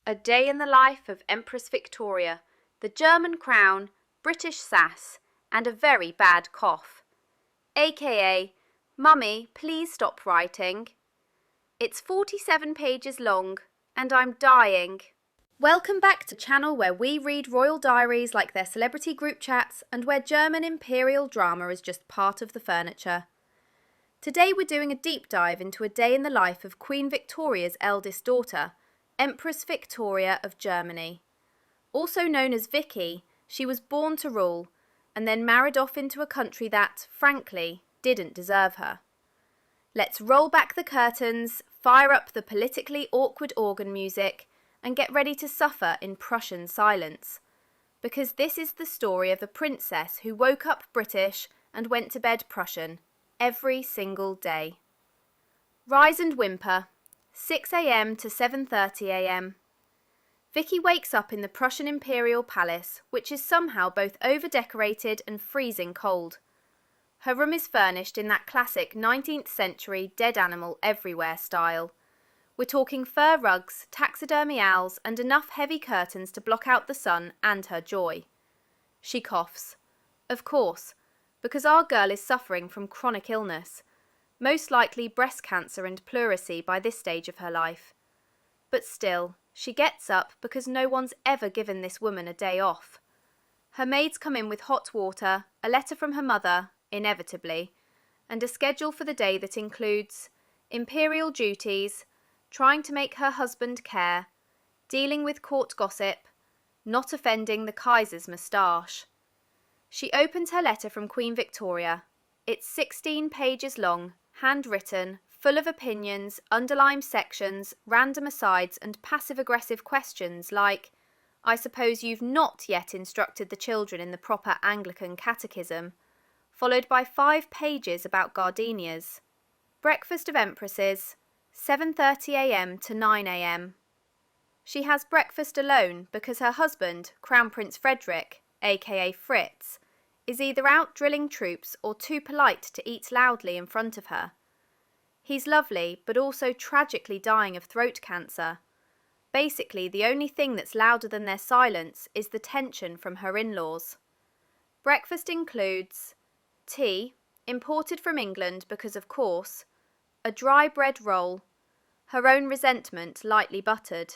A Day in the Life of Empress Victoria, the German Crown, British Sass, and a very bad cough. AKA, Mummy, please stop writing. It's 47 pages long, and I'm dying. Welcome back to the channel where we read royal diaries like their celebrity group chats and where German imperial drama is just part of the furniture. Today we're doing a deep dive into a day in the life of Queen Victoria's eldest daughter, Empress Victoria of Germany. Also known as Vicky, she was born to rule and then married off into a country that, frankly, didn't deserve her. Let's roll back the curtains, fire up the politically awkward organ music, and get ready to suffer in Prussian silence. Because this is the story of a princess who woke up British and went to bed Prussian every single day. Rise and whimper. 6 a.m. to 7:30 a.m. Vicky wakes up in the Prussian Imperial Palace, which is somehow both over-decorated and freezing cold. Her room is furnished in that classic 19th century dead animal everywhere style. We're talking fur rugs, taxidermy owls, and enough heavy curtains to block out the sun and her joy. She coughs. Of course, because our girl is suffering from chronic illness. Most likely breast cancer and pleurisy by this stage of her life. But still, she gets up because no one's ever given this woman a day off. Her maids come in with hot water, a letter from her mother, inevitably, and a schedule for the day that includes imperial duties, trying to make her husband care, dealing with court gossip, not offending the Kaiser's moustache. She opens her letter from Queen Victoria. It's 16 pages long, handwritten, full of opinions, underlined sections, random asides and passive-aggressive questions like, I suppose you've not yet instructed the children in the proper Anglican catechism, followed by 5 pages about gardenias. Breakfast of Empresses, 7:30 a.m. to 9 a.m. She has breakfast alone because her husband, Crown Prince Friedrich, aka Fritz, is either out drilling troops or too polite to eat loudly in front of her. He's lovely, but also tragically dying of throat cancer. Basically, the only thing that's louder than their silence is the tension from her in-laws. Breakfast includes tea, imported from England because of course, a dry bread roll, her own resentment lightly buttered.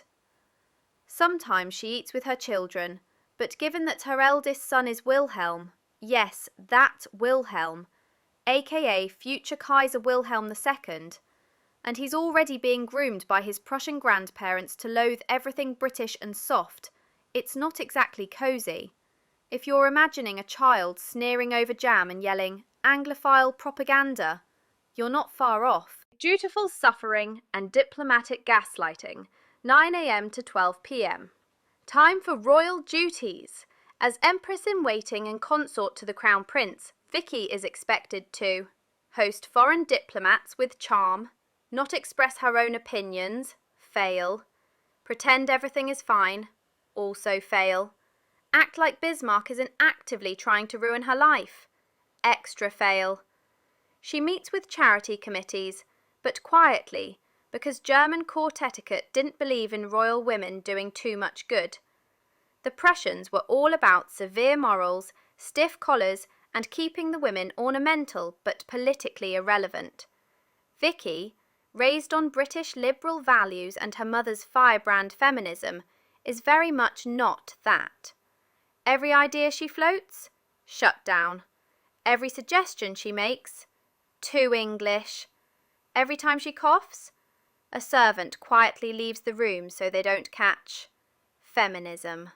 Sometimes she eats with her children, but given that her eldest son is Wilhelm, yes, that Wilhelm, aka future Kaiser Wilhelm II, and he's already being groomed by his Prussian grandparents to loathe everything British and soft, it's not exactly cosy. If you're imagining a child sneering over jam and yelling, Anglophile propaganda, you're not far off. Dutiful suffering and diplomatic gaslighting, 9 a.m. to 12 p.m. Time for royal duties. As Empress-in-waiting and consort to the Crown Prince, Vicky is expected to host foreign diplomats with charm, not express her own opinions, fail, pretend everything is fine, also fail, act like Bismarck isn't actively trying to ruin her life, extra fail. She meets with charity committees, but quietly, because German court etiquette didn't believe in royal women doing too much good. The Prussians were all about severe morals, stiff collars, and keeping the women ornamental but politically irrelevant. Vicky, raised on British liberal values and her mother's firebrand feminism, is very much not that. Every idea she floats? Shut down. Every suggestion she makes? Too English. Every time she coughs? A servant quietly leaves the room so they don't catch. Feminism.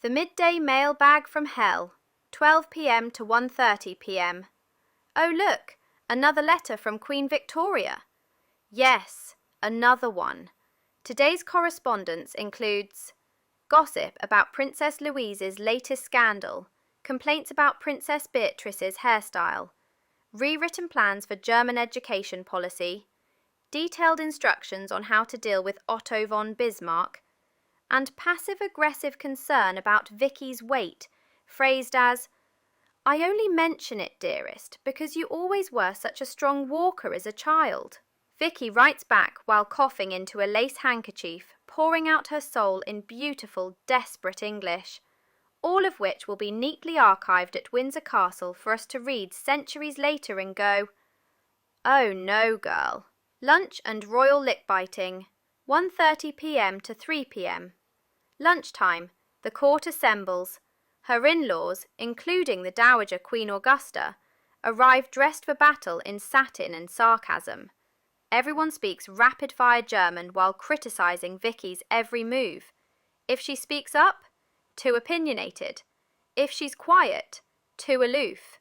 The midday mailbag from hell, 12 p.m. to 1:30 p.m. Oh look, another letter from Queen Victoria. Yes, another one. Today's correspondence includes gossip about Princess Louise's latest scandal, complaints about Princess Beatrice's hairstyle, rewritten plans for German education policy, detailed instructions on how to deal with Otto von Bismarck, and passive-aggressive concern about Vicky's weight, phrased as, I only mention it, dearest, because you always were such a strong walker as a child. Vicky writes back while coughing into a lace handkerchief, pouring out her soul in beautiful, desperate English, all of which will be neatly archived at Windsor Castle for us to read centuries later and go, "Oh no, girl." Lunch and royal lip-biting, 1:30 p.m. to 3 p.m. Lunchtime, the court assembles. Her in-laws, including the Dowager Queen Augusta, arrive dressed for battle in satin and sarcasm. Everyone speaks rapid-fire German while criticising Vicky's every move. If she speaks up, too opinionated. If she's quiet, too aloof.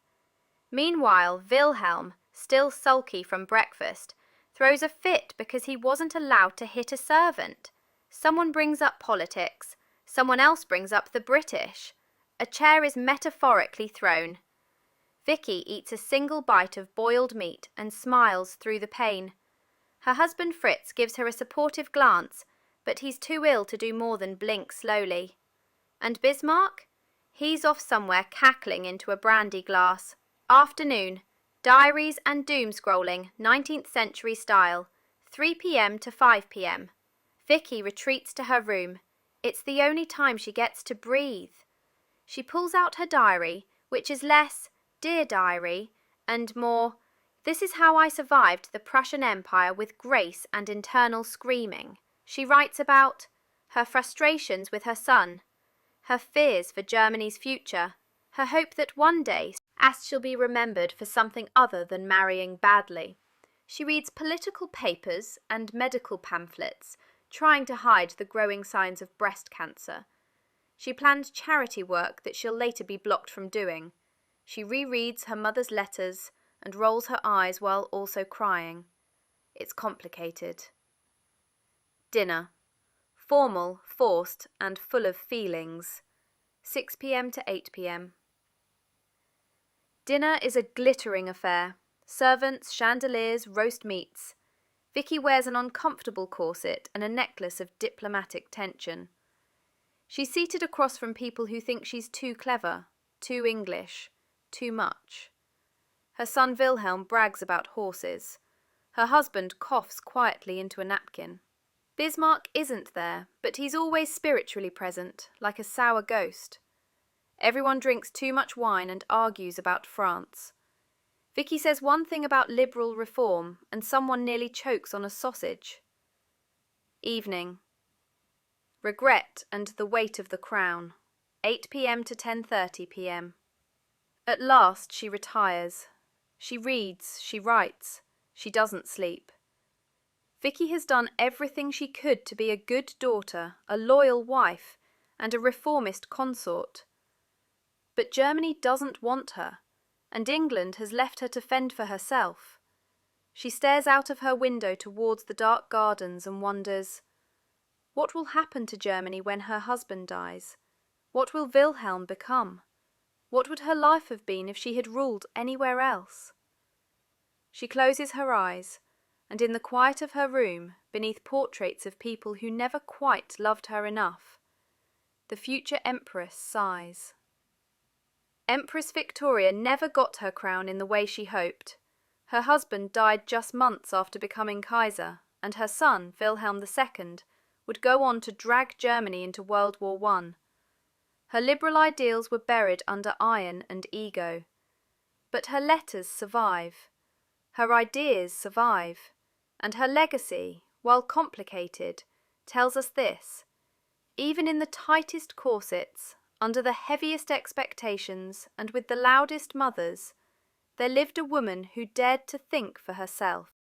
Meanwhile, Wilhelm, still sulky from breakfast, throws a fit because he wasn't allowed to hit a servant. Someone brings up politics. Someone else brings up the British. A chair is metaphorically thrown. Vicky eats a single bite of boiled meat and smiles through the pain. Her husband Fritz gives her a supportive glance, but he's too ill to do more than blink slowly. And Bismarck? He's off somewhere cackling into a brandy glass. Afternoon. Diaries and doom scrolling, 19th century style, 3 p.m. to 5 p.m. Vicky retreats to her room. It's the only time she gets to breathe. She pulls out her diary, which is less, "Dear Diary," and more, "This is how I survived the Prussian Empire with grace and internal screaming." She writes about her frustrations with her son, her fears for Germany's future, her hope that one day Ast shall be remembered for something other than marrying badly. She reads political papers and medical pamphlets, trying to hide the growing signs of breast cancer. She plans charity work that she'll later be blocked from doing. She rereads her mother's letters and rolls her eyes while also crying. It's complicated. Dinner. Formal, forced, and full of feelings. 6 p.m. to 8 p.m. Dinner is a glittering affair. Servants, chandeliers, roast meats. Vicky wears an uncomfortable corset and a necklace of diplomatic tension. She's seated across from people who think she's too clever, too English, too much. Her son Wilhelm brags about horses. Her husband coughs quietly into a napkin. Bismarck isn't there, but he's always spiritually present, like a sour ghost. Everyone drinks too much wine and argues about France. Vicky says one thing about liberal reform, and someone nearly chokes on a sausage. Evening. Regret and the weight of the crown. 8 p.m. to 10:30 p.m. At last she retires. She reads, she writes, she doesn't sleep. Vicky has done everything she could to be a good daughter, a loyal wife, and a reformist consort. But Germany doesn't want her, and England has left her to fend for herself. She stares out of her window towards the dark gardens and wonders, what will happen to Germany when her husband dies? What will Wilhelm become? What would her life have been if she had ruled anywhere else? She closes her eyes, and in the quiet of her room, beneath portraits of people who never quite loved her enough, the future Empress sighs. Empress Victoria never got her crown in the way she hoped. Her husband died just months after becoming Kaiser, and her son, Wilhelm II, would go on to drag Germany into World War I. Her liberal ideals were buried under iron and ego. But her letters survive. Her ideas survive. And her legacy, while complicated, tells us this: even in the tightest corsets, under the heaviest expectations, and with the loudest mothers, there lived a woman who dared to think for herself.